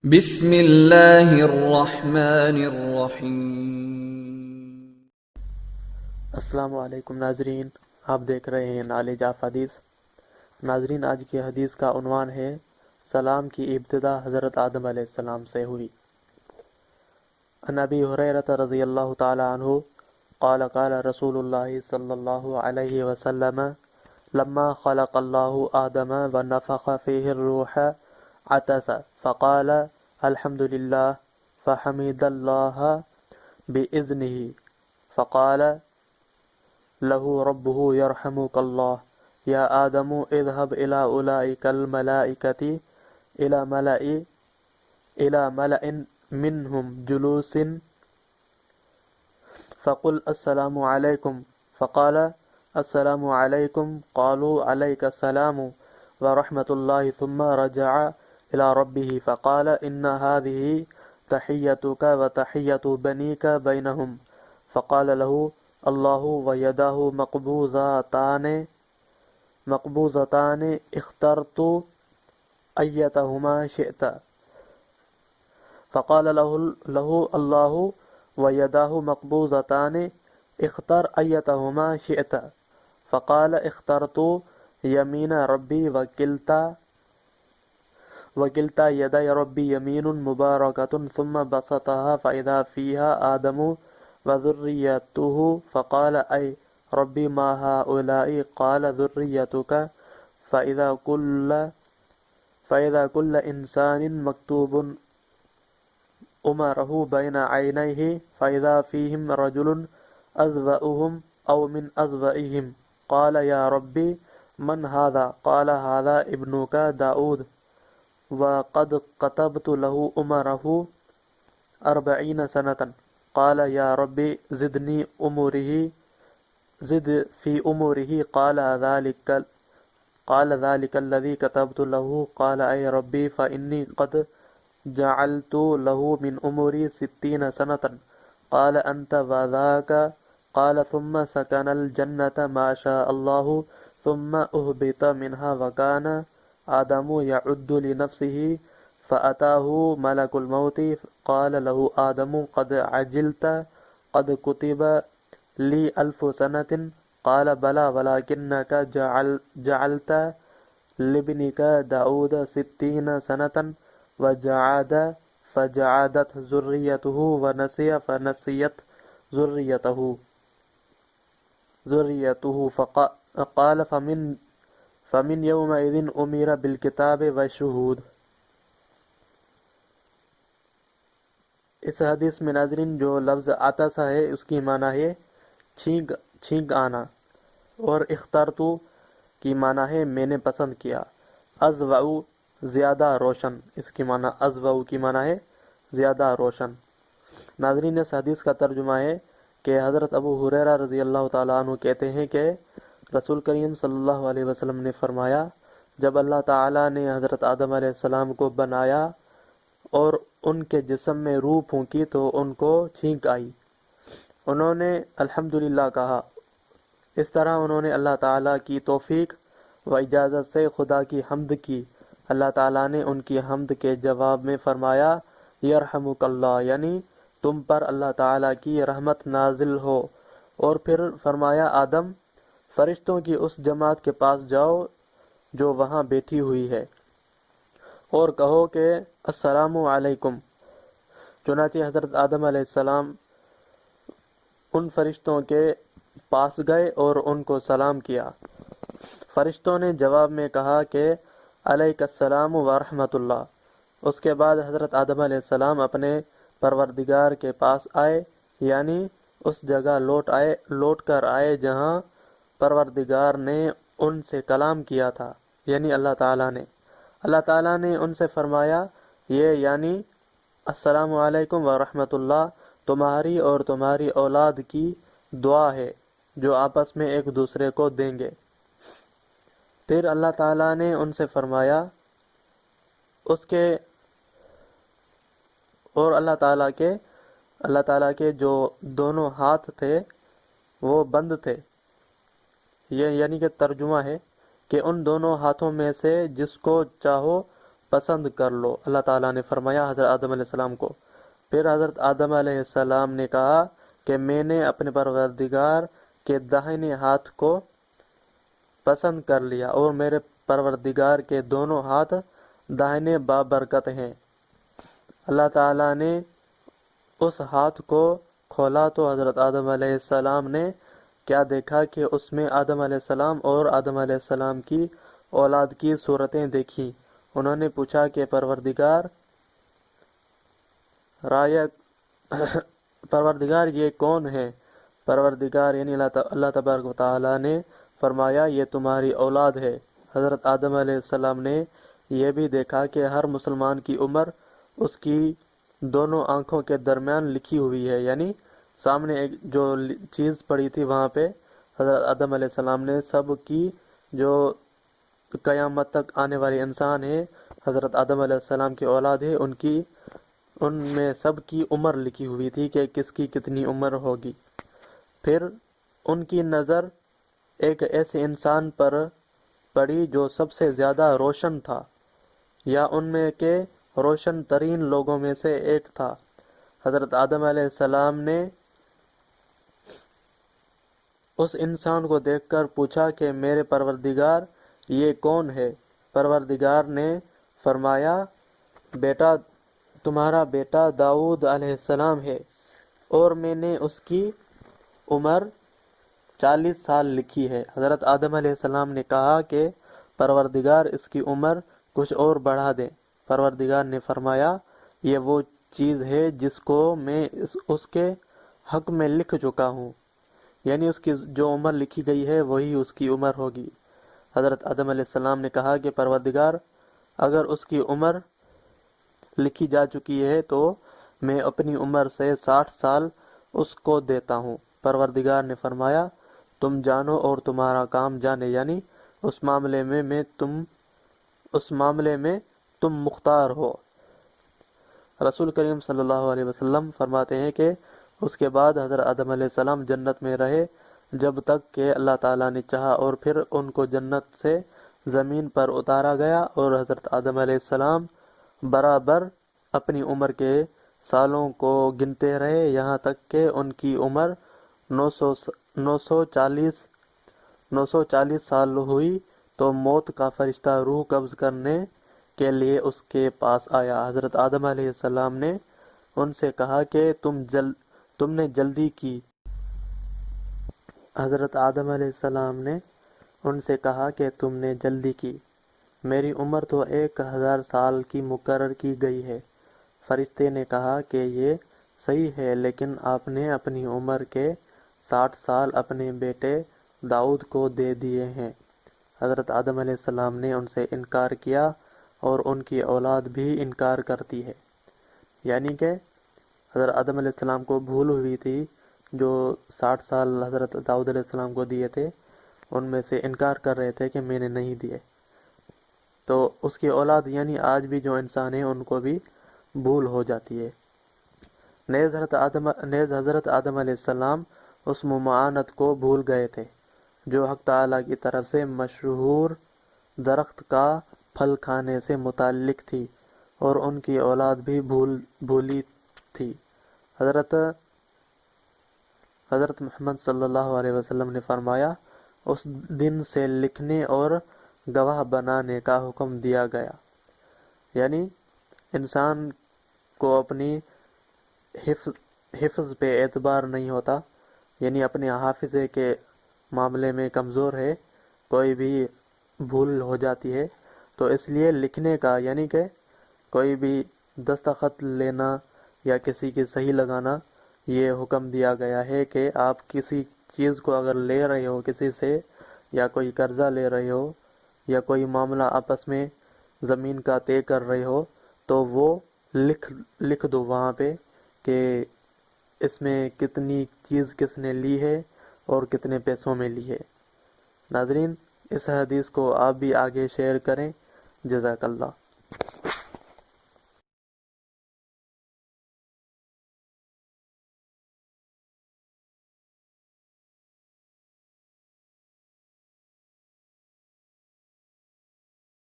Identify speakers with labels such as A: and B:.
A: بسم اللہ الرحمن الرحیم۔
B: السلام علیکم ناظرین، آپ دیکھ رہے ہیں نالج آف حدیث۔ ناظرین، آج کی حدیث کا عنوان ہے سلام کی ابتدا حضرت آدم علیہ السلام سے ہوئی۔ عن ابی ہریرہ رضی اللہ تعالی عنہ قال قال رسول اللہ صلی اللہ علیہ وسلم لما خلق اللہ آدم ونفخ فیہ الروح عطس فقال الحمد للہ فحمد اللہ بإذنہ فقال له ربه يرحمك الله يا آدم اذهب إلى أولئك الملائكة إلى ملأ منهم جلوس فقل السلام عليكم فقال السلام عليكم قالوا عليك السلام ورحمة الله ثم رجع إلى ربه فقال إن هذه تحيتك وتحية بنيك بينهم فقال له اللہ ویدہ مقبوضتان اخترت ایتہما شئت فقال له اللہ ویدہ مقبوضتان اختر ایتہما شئت فقال اخترت یمین ربی وکلتا یدی ربی یمین مبارکۃ ثم بسطها فإذا فيها آدم وذريته فقال أي ربي ما هؤلاء قال ذريتك فإذا كل إنسان مكتوب أمره بين عينيه فإذا فيهم رجل أذبأهم أو من أذبئهم قال يا ربي من هذا قال هذا ابنك داود وقد كتبت له أمره 40 سنة قال يا ربي زدني زد في أموره قال ذلك الذي كتبت له قال أي ربي فإني قد جعلت له من أموري 60 سنة قال أنت وذاك قال ثم سكن الجنة ما شاء الله ثم أهبط منها وكان آدم يعد لنفسه فأتاه ملك الموت قال له آدم قد عجلت قد كتب لي 1000 سنة قال بلى ولكنك جعلت لابنك داود 60 سنة فجعدت ذريته ونسي فنسيت ذريته فقال فمن يومئذ أمر بالكتاب والشهود۔ اس حدیث میں ناظرین جو لفظ عطس ہے اس کی معنی ہے چھینک آنا، اور اخترتو کی معنی ہے میں نے پسند کیا۔ ازوعو زیادہ روشن، اس کی معنی ازوعو کی معنی ہے زیادہ روشن۔ ناظرین، اس حدیث کا ترجمہ ہے کہ حضرت ابو ہریرہ رضی اللہ تعالیٰ عنہ کہتے ہیں کہ رسول کریم صلی اللہ علیہ وسلم نے فرمایا، جب اللہ تعالیٰ نے حضرت آدم علیہ السلام کو بنایا اور ان کے جسم میں روح پھونکی تو ان کو چھینک آئی۔ انہوں نے الحمدللہ کہا۔ اس طرح انہوں نے اللہ تعالیٰ کی توفیق و اجازت سے خدا کی حمد کی۔ اللہ تعالیٰ نے ان کی حمد کے جواب میں فرمایا یرحمک اللہ، یعنی تم پر اللہ تعالیٰ کی رحمت نازل ہو، اور پھر فرمایا آدم، فرشتوں کی اس جماعت کے پاس جاؤ جو وہاں بیٹھی ہوئی ہے اور کہو کہ السلام علیکم۔ چنانچہ حضرت آدم علیہ السلام ان فرشتوں کے پاس گئے اور ان کو سلام کیا۔ فرشتوں نے جواب میں کہا کہ علیک السلام ورحمۃ اللہ۔ اس کے بعد حضرت آدم علیہ السلام اپنے پروردگار کے پاس آئے، یعنی اس جگہ لوٹ کر آئے جہاں پروردگار نے ان سے کلام کیا تھا، یعنی اللہ تعالیٰ نے ان سے فرمایا، یہ یعنی السلام علیکم ورحمۃ اللہ تمہاری اور تمہاری اولاد کی دعا ہے جو آپس میں ایک دوسرے کو دیں گے۔ پھر اللہ تعالیٰ نے ان سے فرمایا اور اللہ تعالیٰ کے جو دونوں ہاتھ تھے وہ بند تھے، یہ یعنی کہ ترجمہ ہے کہ ان دونوں ہاتھوں میں سے جس کو چاہو پسند کر لو۔ اللہ تعالیٰ نے فرمایا حضرت آدم علیہ السلام کو۔ پھر حضرت آدم علیہ السلام نے کہا کہ میں نے اپنے پروردگار کے داہنے ہاتھ کو پسند کر لیا، اور میرے پروردگار کے دونوں ہاتھ داہنے بابرکت ہیں۔ اللہ تعالیٰ نے اس ہاتھ کو کھولا تو حضرت آدم علیہ السلام نے کیا دیکھا کہ اس میں آدم علیہ السلام اور آدم علیہ السلام کی اولاد کی صورتیں دیکھی۔ انہوں نے پوچھا کہ پروردگار یہ کون ہے؟ پروردگار یعنی اللہ تبارک و تعالی نے فرمایا یہ تمہاری اولاد ہے۔ حضرت آدم علیہ السلام نے یہ بھی دیکھا کہ ہر مسلمان کی عمر اس کی دونوں آنکھوں کے درمیان لکھی ہوئی ہے، یعنی سامنے ایک جو چیز پڑی تھی وہاں پہ حضرت آدم علیہ السلام نے سب کی جو قیامت تک آنے والے انسان ہیں، حضرت آدم علیہ السلام کی اولاد ہے، ان میں سب کی عمر لکھی ہوئی تھی کہ کس کی کتنی عمر ہوگی۔ پھر ان کی نظر ایک ایسے انسان پر پڑی جو سب سے زیادہ روشن تھا، یا ان میں کے روشن ترین لوگوں میں سے ایک تھا۔ حضرت آدم علیہ السلام نے اس انسان کو دیکھ کر پوچھا کہ میرے پروردگار یہ کون ہے؟ پروردگار نے فرمایا بیٹا تمہارا بیٹا داؤد علیہ السلام ہے، اور میں نے اس کی عمر 40 سال لکھی ہے۔ حضرت آدم علیہ السلام نے کہا کہ پروردگار اس کی عمر کچھ اور بڑھا دے۔ پروردگار نے فرمایا یہ وہ چیز ہے جس کو میں اس کے حق میں لکھ چکا ہوں، یعنی اس کی جو عمر لکھی گئی ہے وہی اس کی عمر ہوگی۔ حضرت آدم علیہ السلام نے کہا کہ پروردگار اگر اس کی عمر لکھی جا چکی ہے تو میں اپنی عمر سے 60 سال اس کو دیتا ہوں۔ پروردگار نے فرمایا تم جانو اور تمہارا کام جانے، یعنی اس معاملے میں تم مختار ہو۔ رسول کریم صلی اللہ علیہ وسلم فرماتے ہیں کہ اس کے بعد حضرت آدم علیہ السلام جنت میں رہے جب تک کہ اللہ تعالیٰ نے چاہا، اور پھر ان کو جنت سے زمین پر اتارا گیا، اور حضرت آدم علیہ السلام برابر اپنی عمر کے سالوں کو گنتے رہے، یہاں تک کہ ان کی عمر 940 سال ہوئی تو موت کا فرشتہ روح قبض کرنے کے لیے اس کے پاس آیا۔ حضرت آدم علیہ السلام نے ان سے کہا کہ تم نے جلدی کی۔ حضرت آدم علیہ السلام نے ان سے کہا کہ تم نے جلدی کی، میری عمر تو 1000 سال کی مقرر کی گئی ہے۔ فرشتے نے کہا کہ یہ صحیح ہے، لیکن آپ نے اپنی عمر کے 60 سال اپنے بیٹے داؤد کو دے دیے ہیں۔ حضرت آدم علیہ السلام نے ان سے انکار کیا، اور ان کی اولاد بھی انکار کرتی ہے، یعنی کہ حضرت آدم علیہ السلام کو بھول ہوئی تھی، جو 60 سال حضرت داؤد علیہ السلام کو دیے تھے ان میں سے انکار کر رہے تھے کہ میں نے نہیں دیے۔ تو اس کی اولاد یعنی آج بھی جو انسان ہیں ان کو بھی بھول ہو جاتی ہے۔ نیز حضرت آدم علیہ السلام اس ممانعت کو بھول گئے تھے جو حق تعالیٰ کی طرف سے مشہور درخت کا پھل کھانے سے متعلق تھی، اور ان کی اولاد بھی بھولی تھی۔ حضرت محمد صلی اللہ علیہ وسلم نے فرمایا اس دن سے لکھنے اور گواہ بنانے کا حکم دیا گیا، یعنی انسان کو اپنی حفظ پہ اعتبار نہیں ہوتا، یعنی اپنے حافظے کے معاملے میں کمزور ہے، کوئی بھی بھول ہو جاتی ہے، تو اس لیے لکھنے کا یعنی کہ کوئی بھی دستخط لینا یا کسی کی صحیح لگانا، یہ حکم دیا گیا ہے کہ آپ کسی چیز کو اگر لے رہے ہو کسی سے، یا کوئی قرضہ لے رہے ہو، یا کوئی معاملہ آپس میں زمین کا طے کر رہے ہو، تو وہ لکھ دو وہاں پہ کہ اس میں کتنی چیز کس نے لی ہے اور کتنے پیسوں میں لی ہے۔ ناظرین، اس حدیث کو آپ بھی آگے شیئر کریں۔ جزاک اللہ۔